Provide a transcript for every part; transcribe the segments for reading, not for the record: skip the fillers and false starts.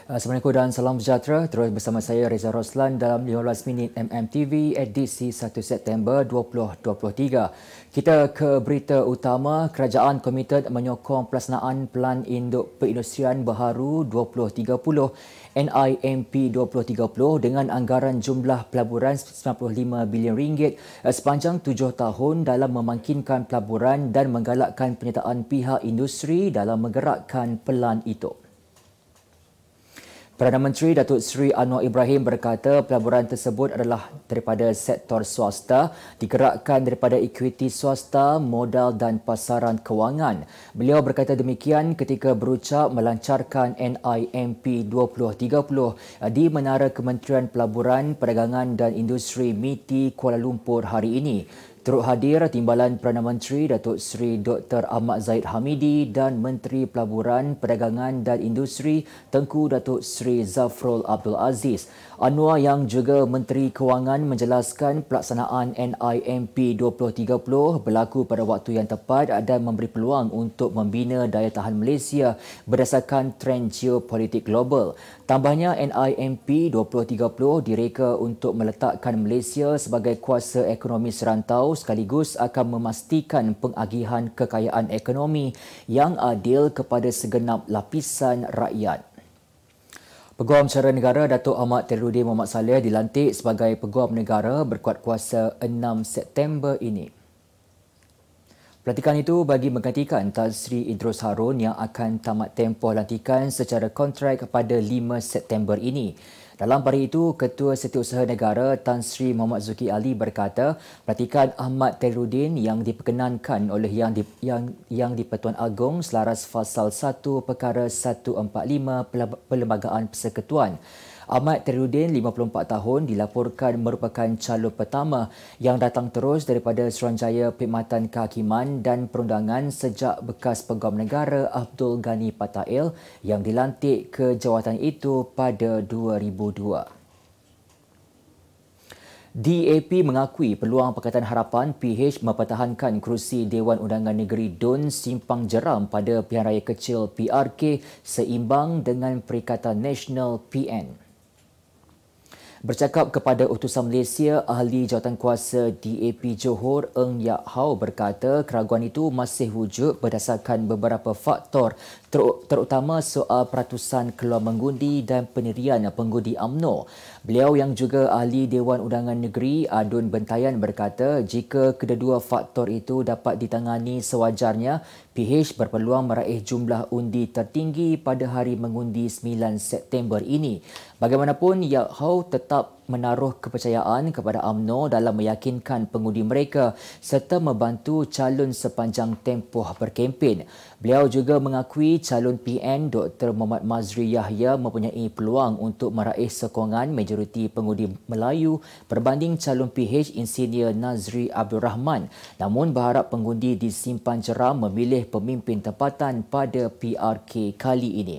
Assalamualaikum dan salam sejahtera. Terus bersama saya Reza Roslan dalam 15 minit MMTV edisi 1 September 2023. Kita ke berita utama. Kerajaan komited menyokong pelaksanaan Pelan Induk Perindustrian Baharu 2030 NIMP 2030 dengan anggaran jumlah pelaburan RM95 bilion sepanjang 7 tahun dalam memangkinkan pelaburan dan menggalakkan penyertaan pihak industri dalam menggerakkan pelan itu. Perdana Menteri Datuk Seri Anwar Ibrahim berkata pelaburan tersebut adalah daripada sektor swasta, digerakkan daripada ekuiti swasta, modal dan pasaran kewangan. Beliau berkata demikian ketika berucap melancarkan NIMP 2030 di Menara Kementerian Pelaburan, Perdagangan dan Industri MITI Kuala Lumpur hari ini. Turut hadir Timbalan Perdana Menteri Datuk Seri Dr. Ahmad Zahid Hamidi dan Menteri Pelaburan, Perdagangan dan Industri Tengku Datuk Seri Zafrul Abdul Aziz. Anwar yang juga Menteri Kewangan menjelaskan pelaksanaan NIMP 2030 berlaku pada waktu yang tepat dan memberi peluang untuk membina daya tahan Malaysia berdasarkan trend geopolitik global. Tambahnya NIMP 2030 direka untuk meletakkan Malaysia sebagai kuasa ekonomi serantau sekaligus akan memastikan pengagihan kekayaan ekonomi yang adil kepada segenap lapisan rakyat. Peguam Cara Negara Datuk Ahmad Terrudin Mohamad Saleh dilantik sebagai Peguam Negara berkuat kuasa 6 September ini. Pelantikan itu bagi menggantikan Tan Sri Idrus Harun yang akan tamat tempoh lantikan secara kontrak pada 5 September ini. Dalam pada itu, Ketua Setiausaha Negara Tan Sri Muhammad Zuki Ali berkata, pelantikan Ahmad Terrudin yang diperkenankan oleh Yang di-Pertuan Agong selaras Fasal 1 Perkara 145 Perlembagaan Persekutuan. Ahmad Terrudin, 54 tahun, dilaporkan merupakan calon pertama yang datang terus daripada Suruhanjaya Perkhidmatan Kehakiman dan Perundangan sejak bekas Peguam Negara Abdul Ghani Patail yang dilantik ke jawatan itu pada 2002. DAP mengakui peluang Pakatan Harapan PH mempertahankan kerusi Dewan Undangan Negeri DUN Simpang Jeram pada Pilihan Raya Kecil PRK seimbang dengan Perikatan Nasional PN. Bercakap kepada Utusan Malaysia, Ahli Jawatankuasa DAP Johor Eng Yak Hau berkata keraguan itu masih wujud berdasarkan beberapa faktor terutama soal peratusan keluar mengundi dan pendirian pengundi UMNO. Beliau yang juga Ahli Dewan Undangan Negeri Adun Bentayan berkata jika kedua-dua faktor itu dapat ditangani sewajarnya, PH berpeluang meraih jumlah undi tertinggi pada hari mengundi 9 September ini. Bagaimanapun, Yak Hau tetap menaruh kepercayaan kepada UMNO dalam meyakinkan pengundi mereka serta membantu calon sepanjang tempoh berkempen. Beliau juga mengakui calon PN Dr. Muhammad Mazri Yahya mempunyai peluang untuk meraih sokongan majoriti pengundi Melayu berbanding calon PH Insinyur Nazri Abdul Rahman. Namun berharap pengundi di Simpang Jeram memilih pemimpin tempatan pada PRK kali ini.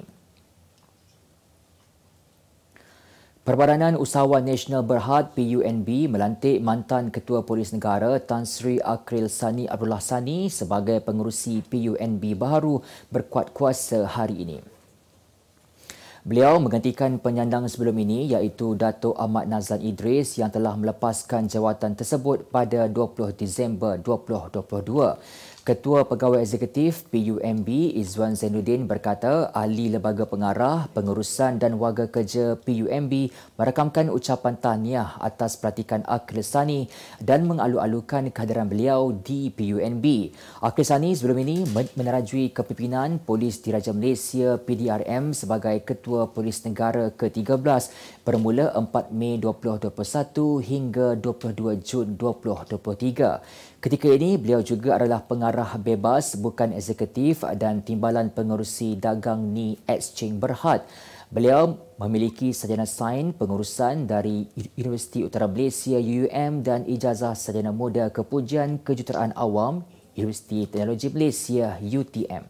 Perbadanan Usahawan Nasional Berhad PUNB melantik mantan Ketua Polis Negara Tan Sri Akril Sani Abdullah Sani sebagai pengerusi PUNB baharu berkuat kuasa hari ini. Beliau menggantikan penyandang sebelum ini iaitu Datuk Ahmad Nazlan Idris yang telah melepaskan jawatan tersebut pada 20 Disember 2022. Ketua Pegawai Eksekutif PUNB Izwan Zainuddin berkata ahli lembaga pengarah, pengurusan dan warga kerja PUNB merakamkan ucapan tahniah atas pelantikan Akril Sani dan mengalu-alukan kehadiran beliau di PUNB. Akril Sani sebelum ini menerajui kepimpinan Polis Diraja Malaysia PDRM sebagai Ketua Polis Negara ke-13 bermula 4 Mei 2021 hingga 22 Jun 2023. Ketika ini, beliau juga adalah pengarah bebas bukan eksekutif dan timbalan pengerusi dagang Ni Exchange Berhad. Beliau memiliki sarjana sains pengurusan dari Universiti Utara Malaysia UUM dan ijazah sarjana muda kepujian kejuruteraan awam Universiti Teknologi Malaysia UTM.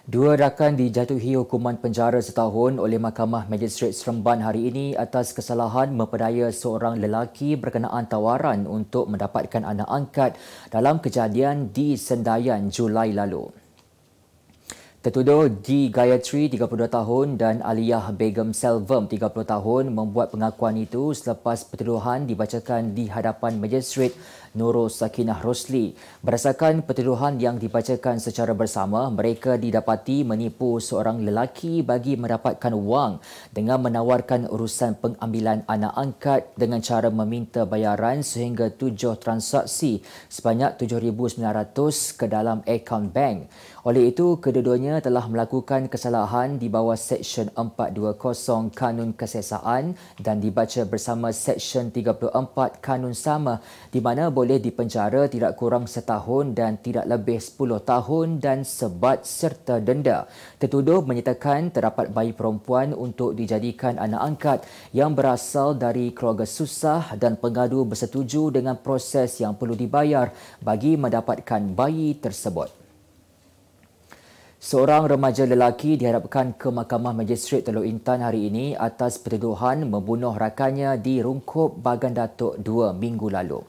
Dua rakan dijatuhi hukuman penjara setahun oleh Mahkamah Magistrate Seremban hari ini atas kesalahan memperdaya seorang lelaki berkenaan tawaran untuk mendapatkan anak angkat dalam kejadian di Sendayan Julai lalu. Tertuduh Di Gayatri, 32 tahun dan Aliyah Begum Selvam, 30 tahun membuat pengakuan itu selepas pertuduhan dibacakan di hadapan Magistrate Nurul Sakinah Rosli. Berdasarkan pertuduhan yang dibacakan secara bersama, mereka didapati menipu seorang lelaki bagi mendapatkan wang dengan menawarkan urusan pengambilan anak angkat dengan cara meminta bayaran sehingga 7 transaksi sebanyak 7,900 ke dalam akaun bank. Oleh itu, kedua-duanya telah melakukan kesalahan di bawah Seksyen 420 Kanun Kesiasaan dan dibaca bersama Seksyen 34 Kanun Sama di mana boleh dipenjara tidak kurang setahun dan tidak lebih 10 tahun dan sebat serta denda. Tertuduh menyatakan terdapat bayi perempuan untuk dijadikan anak angkat yang berasal dari keluarga susah dan pengadu bersetuju dengan proses yang perlu dibayar bagi mendapatkan bayi tersebut. Seorang remaja lelaki dihadapkan ke Mahkamah Magistrate Teluk Intan hari ini atas pertuduhan membunuh rakannya di Rungkup Bagan Datuk 2 minggu lalu.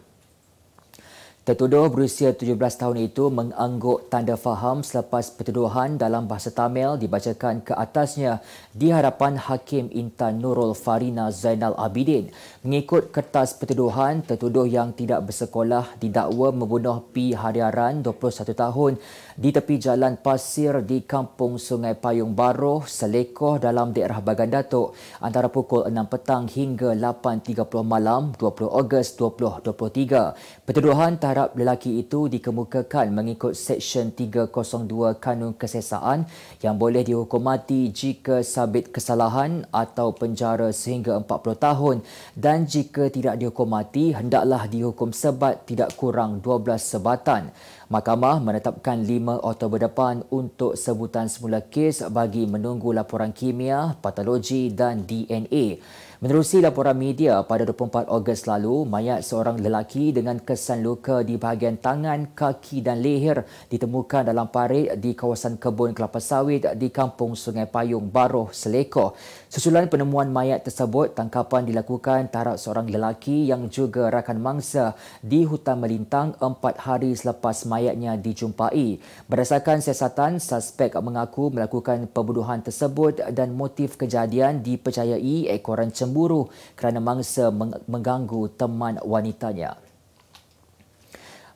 Tertuduh berusia 17 tahun itu mengangguk tanda faham selepas pertuduhan dalam bahasa Tamil dibacakan ke atasnya di hadapan Hakim Intan Nurul Farina Zainal Abidin. Mengikut kertas pertuduhan, tertuduh yang tidak bersekolah didakwa membunuh P. Hariaran, 21 tahun, di tepi jalan pasir di Kampung Sungai Payung Baroh, Selekoh dalam daerah Bagan Datuk antara pukul 6 petang hingga 8.30 malam 20 Ogos 2023. Pertuduhan terhadap lelaki itu dikemukakan mengikut Seksyen 302 Kanun Kesiasaan yang boleh dihukum mati jika sabit kesalahan atau penjara sehingga 40 tahun dan jika tidak dihukum mati hendaklah dihukum sebat tidak kurang 12 sebatan. Mahkamah menetapkan 5 Oktober depan untuk sebutan semula kes bagi menunggu laporan kimia, patologi dan DNA. Menerusi laporan media pada 24 Ogos lalu, mayat seorang lelaki dengan kesan luka di bahagian tangan, kaki dan leher ditemukan dalam parit di kawasan kebun kelapa sawit di Kampung Sungai Payung Baroh, Selekoh. Susulan penemuan mayat tersebut, tangkapan dilakukan terhadap seorang lelaki yang juga rakan mangsa di hutan melintang 4 hari selepas mayatnya dijumpai. Berdasarkan siasatan, suspek mengaku melakukan pembunuhan tersebut dan motif kejadian dipercayai ekoran cemburu kerana mangsa mengganggu teman wanitanya.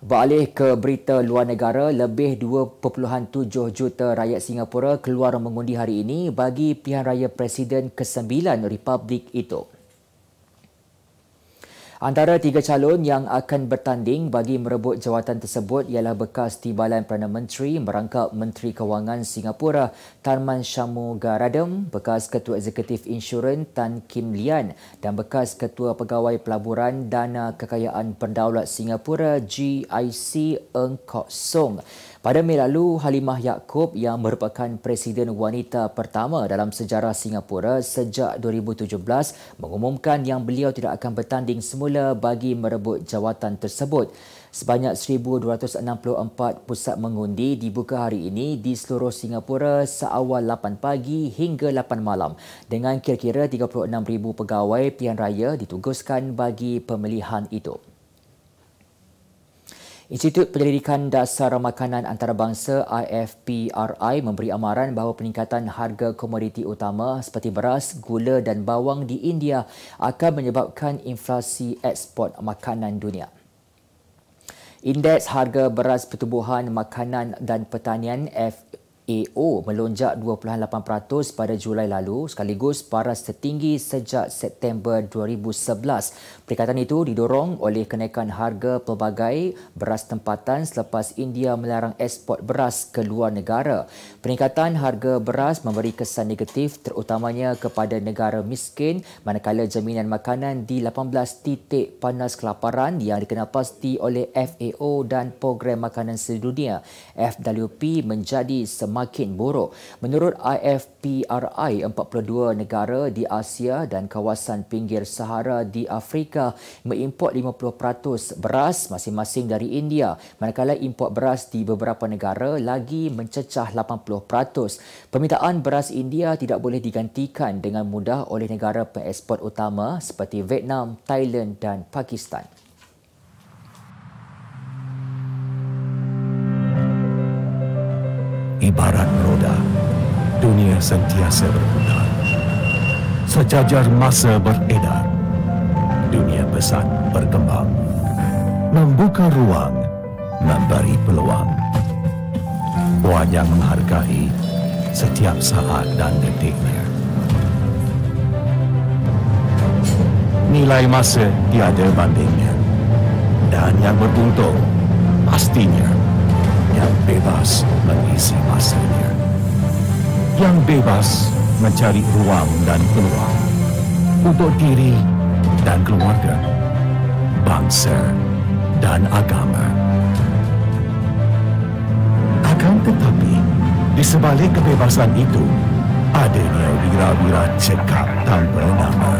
Beralih ke berita luar negara, lebih 2.7 juta rakyat Singapura keluar mengundi hari ini bagi pilihan raya Presiden ke-9 Republik itu. Antara 3 calon yang akan bertanding bagi merebut jawatan tersebut ialah bekas Timbalan Perdana Menteri merangkap Menteri Kewangan Singapura Tharman Shanmugaratnam, bekas Ketua Eksekutif Insurans Tan Kim Lian dan bekas Ketua Pegawai Pelaburan Dana Kekayaan Berdaulat Singapura GIC Eng Kok Song. Pada Mei lalu, Halimah Yaakob yang merupakan Presiden wanita pertama dalam sejarah Singapura sejak 2017 mengumumkan yang beliau tidak akan bertanding semula bagi merebut jawatan tersebut. Sebanyak 1,264 pusat mengundi dibuka hari ini di seluruh Singapura seawal 8 pagi hingga 8 malam dengan kira-kira 36,000 pegawai pilihan raya ditugaskan bagi pemilihan itu. Institut Penyelidikan Dasar Makanan Antarabangsa IFPRI memberi amaran bahawa peningkatan harga komoditi utama seperti beras, gula dan bawang di India akan menyebabkan inflasi ekspor makanan dunia. Indeks harga beras pertubuhan makanan dan pertanian FAO melonjak 2.8% pada Julai lalu sekaligus paras tertinggi sejak September 2011. Peningkatan itu didorong oleh kenaikan harga pelbagai beras tempatan selepas India melarang ekspor beras ke luar negara. Peningkatan harga beras memberi kesan negatif terutamanya kepada negara miskin manakala jaminan makanan di 18 titik panas kelaparan yang dikenal pasti oleh FAO dan Program Makanan Sedunia FWP menjadi semakin buruk. Menurut IFPRI, 42 negara di Asia dan kawasan pinggir Sahara di Afrika mengimport 50% beras masing-masing dari India, manakala import beras di beberapa negara lagi mencecah 80%. Permintaan beras India tidak boleh digantikan dengan mudah oleh negara pengeksport utama seperti Vietnam, Thailand dan Pakistan. Ibarat roda, dunia sentiasa berputar. Sejajar masa beredar, dunia pesat berkembang. Membuka ruang, memberi peluang. Buat yang menghargai setiap saat dan detiknya. Nilai masa tiada bandingnya. Dan yang beruntung, pastinya yang bebas mengisi masanya. Yang bebas mencari ruang dan peluang untuk diri dan keluarga, bangsa dan agama. Akan tetapi, di sebalik kebebasan itu, adanya wira-wira cekap tanpa nama.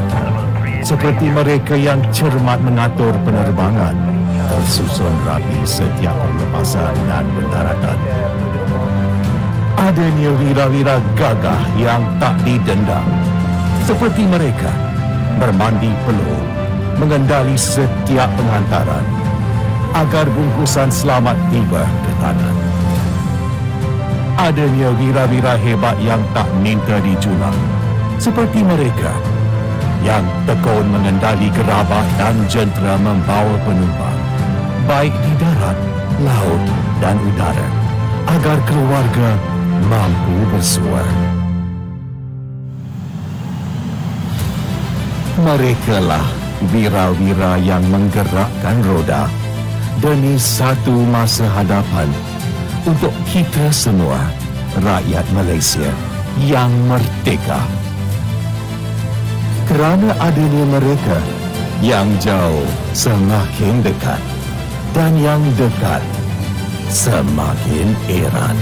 Seperti mereka yang cermat mengatur penerbangan, tersusun rapi setiap pelepasan dan pendaratan. Adanya wira-wira gagah yang tak didendam. Seperti mereka, bermandi peluh, mengendali setiap penghantaran, agar bungkusan selamat tiba ke tangan. Adanya wira-wira hebat yang tak minta dijual. Seperti mereka, yang tekun mengendali gerabah dan jentera membawa penumpang, baik di darat, laut dan udara, agar keluarga mampu bersua. Merekalah wira-wira yang menggerakkan roda demi satu masa hadapan untuk kita semua, rakyat Malaysia yang merdeka. Kerana adanya mereka, yang jauh semakin dekat dan yang dekat semakin erat.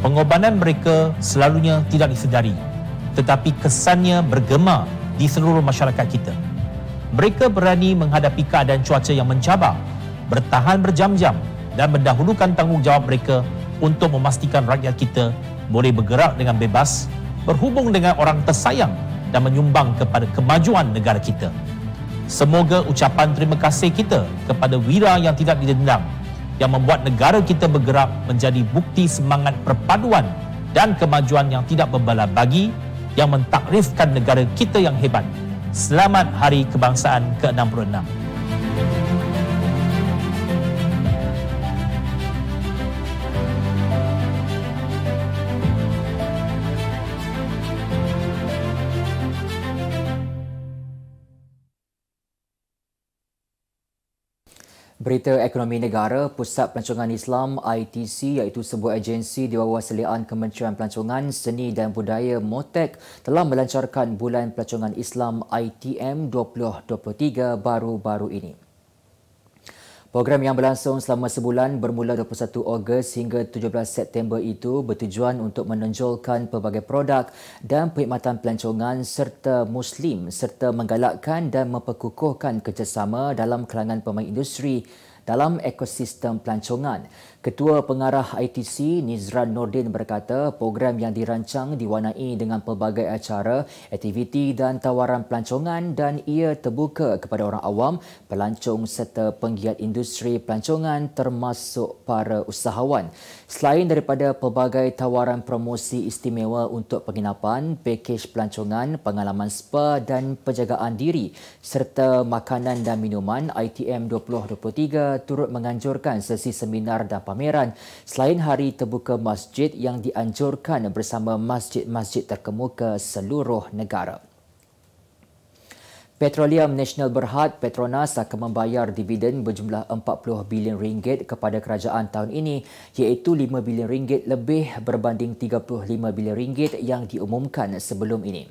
Pengorbanan mereka selalunya tidak disedari, tetapi kesannya bergema di seluruh masyarakat kita. Mereka berani menghadapi keadaan cuaca yang mencabar, bertahan berjam-jam dan mendahulukan tanggungjawab mereka untuk memastikan rakyat kita boleh bergerak dengan bebas, berhubung dengan orang tersayang dan menyumbang kepada kemajuan negara kita. Semoga ucapan terima kasih kita kepada wira yang tidak didendam, yang membuat negara kita bergerak menjadi bukti semangat perpaduan dan kemajuan yang tidak berbelah bagi, yang mentakrifkan negara kita yang hebat. Selamat Hari Kebangsaan ke-66. Berita ekonomi negara, Pusat Pelancongan Islam ITC iaitu sebuah agensi di bawah seliaan Kementerian Pelancongan, Seni dan Budaya MOTEK telah melancarkan Bulan Pelancongan Islam ITM 2023 baru-baru ini. Program yang berlangsung selama sebulan bermula 21 Ogos hingga 17 September itu bertujuan untuk menonjolkan pelbagai produk dan perkhidmatan pelancongan serta Muslim serta menggalakkan dan memperkukuhkan kerjasama dalam kalangan pemain industri dalam ekosistem pelancongan. Ketua Pengarah ITC Nizran Nordin berkata program yang dirancang diwarnai dengan pelbagai acara, aktiviti dan tawaran pelancongan dan ia terbuka kepada orang awam, pelancong serta penggiat industri pelancongan termasuk para usahawan. Selain daripada pelbagai tawaran promosi istimewa untuk penginapan, pakej pelancongan, pengalaman spa dan penjagaan diri serta makanan dan minuman, ITM 2023 turut menganjurkan sesi seminar dan pameran selain hari terbuka masjid yang dianjurkan bersama masjid-masjid terkemuka seluruh negara. Petroleum Nasional Berhad Petronas akan membayar dividen berjumlah 40 bilion ringgit kepada kerajaan tahun ini, iaitu 5 bilion ringgit lebih berbanding 35 bilion ringgit yang diumumkan sebelum ini.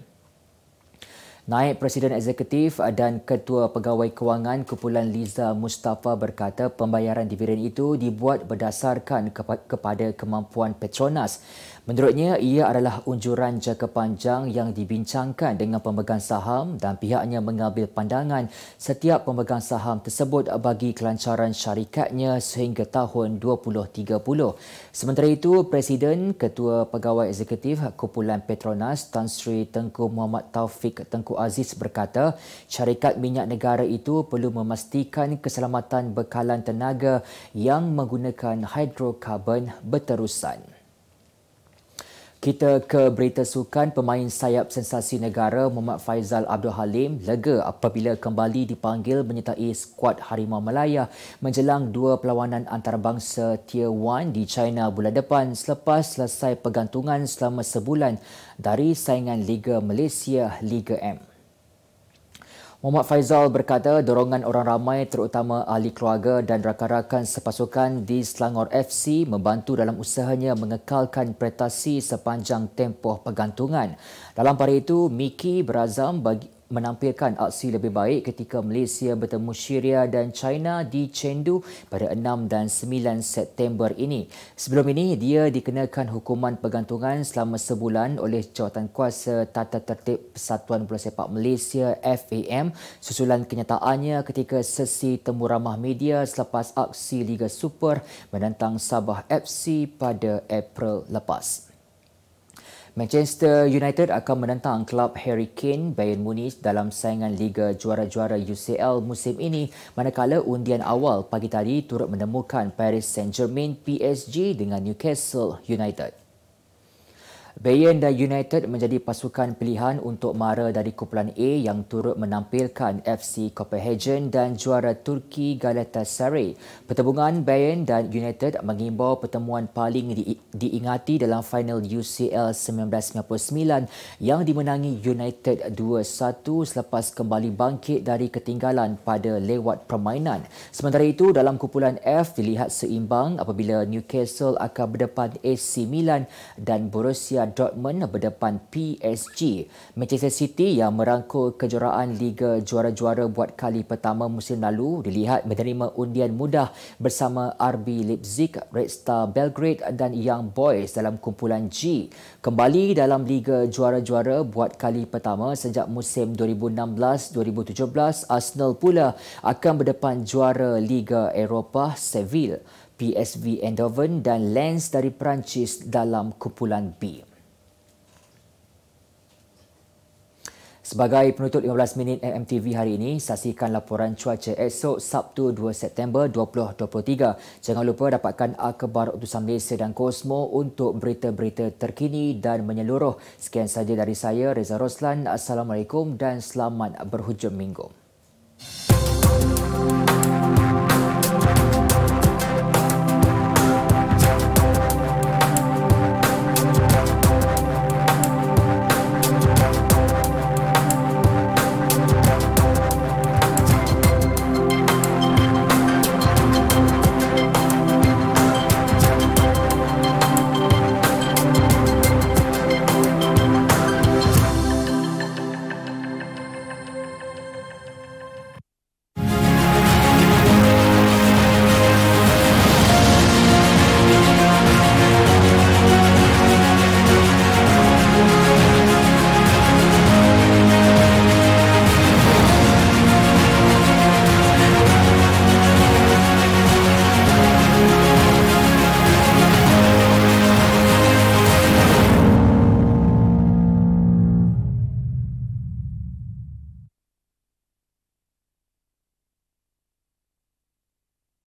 Naib Presiden Eksekutif dan Ketua Pegawai Kewangan Kumpulan Liza Mustafa berkata pembayaran dividen itu dibuat berdasarkan kepada kemampuan Petronas. Menurutnya, ia adalah unjuran jangka panjang yang dibincangkan dengan pemegang saham dan pihaknya mengambil pandangan setiap pemegang saham tersebut bagi kelancaran syarikatnya sehingga tahun 2030. Sementara itu, Presiden Ketua Pegawai Eksekutif Kumpulan Petronas Tan Sri Tengku Muhammad Taufik Tengku Aziz berkata, syarikat minyak negara itu perlu memastikan keselamatan bekalan tenaga yang menggunakan hidrokarbon berterusan. Kita ke berita sukan. Pemain sayap sensasi negara Muhammad Faizal Abdul Halim lega apabila kembali dipanggil menyertai skuad Harimau Malaya menjelang dua perlawanan antarabangsa Tier 1 di China bulan depan selepas selesai pergantungan selama sebulan dari saingan Liga Malaysia Liga M. Muhammad Faizal berkata dorongan orang ramai terutama ahli keluarga dan rakan-rakan sepasukan di Selangor FC membantu dalam usahanya mengekalkan prestasi sepanjang tempoh pergantungan. Dalam pada itu, Miki berazam menampilkan aksi lebih baik ketika Malaysia bertemu Syria dan China di Chengdu pada 6 dan 9 September ini. Sebelum ini, dia dikenakan hukuman pergantungan selama sebulan oleh Jawatankuasa Tata Tertib Persatuan Bola Sepak Malaysia FAM susulan kenyataannya ketika sesi temu ramah media selepas aksi Liga Super menentang Sabah FC pada April lepas. Manchester United akan menentang kelab Harry Kane Bayern Munich dalam saingan Liga Juara-Juara UCL musim ini, manakala undian awal pagi tadi turut menemukan Paris Saint-Germain PSG dengan Newcastle United. Bayern dan United menjadi pasukan pilihan untuk mara dari kumpulan A yang turut menampilkan FC Copenhagen dan juara Turki Galatasaray. Pertembungan Bayern dan United mengimbau pertemuan paling diingati dalam final UCL 1999 yang dimenangi United 2-1 selepas kembali bangkit dari ketinggalan pada lewat permainan. Sementara itu, dalam kumpulan F dilihat seimbang apabila Newcastle akan berdepan AC Milan dan Borussia Dortmund berdepan PSG. Manchester City yang merangkul kejuaraan Liga Juara-Juara buat kali pertama musim lalu dilihat menerima undian mudah bersama RB Leipzig, Red Star Belgrade dan Young Boys dalam kumpulan G. Kembali dalam Liga Juara-Juara buat kali pertama sejak musim 2016-2017, Arsenal pula akan berdepan juara Liga Eropah Seville, PSV Eindhoven dan Lens dari Perancis dalam kumpulan B. Sebagai penutup 15 minit MMTV hari ini, saksikan laporan cuaca esok Sabtu 2 September 2023. Jangan lupa dapatkan akhbar utusan Malaysia dan Kosmo untuk berita-berita terkini dan menyeluruh. Sekian saja dari saya, Reza Roslan. Assalamualaikum dan selamat berhujung minggu.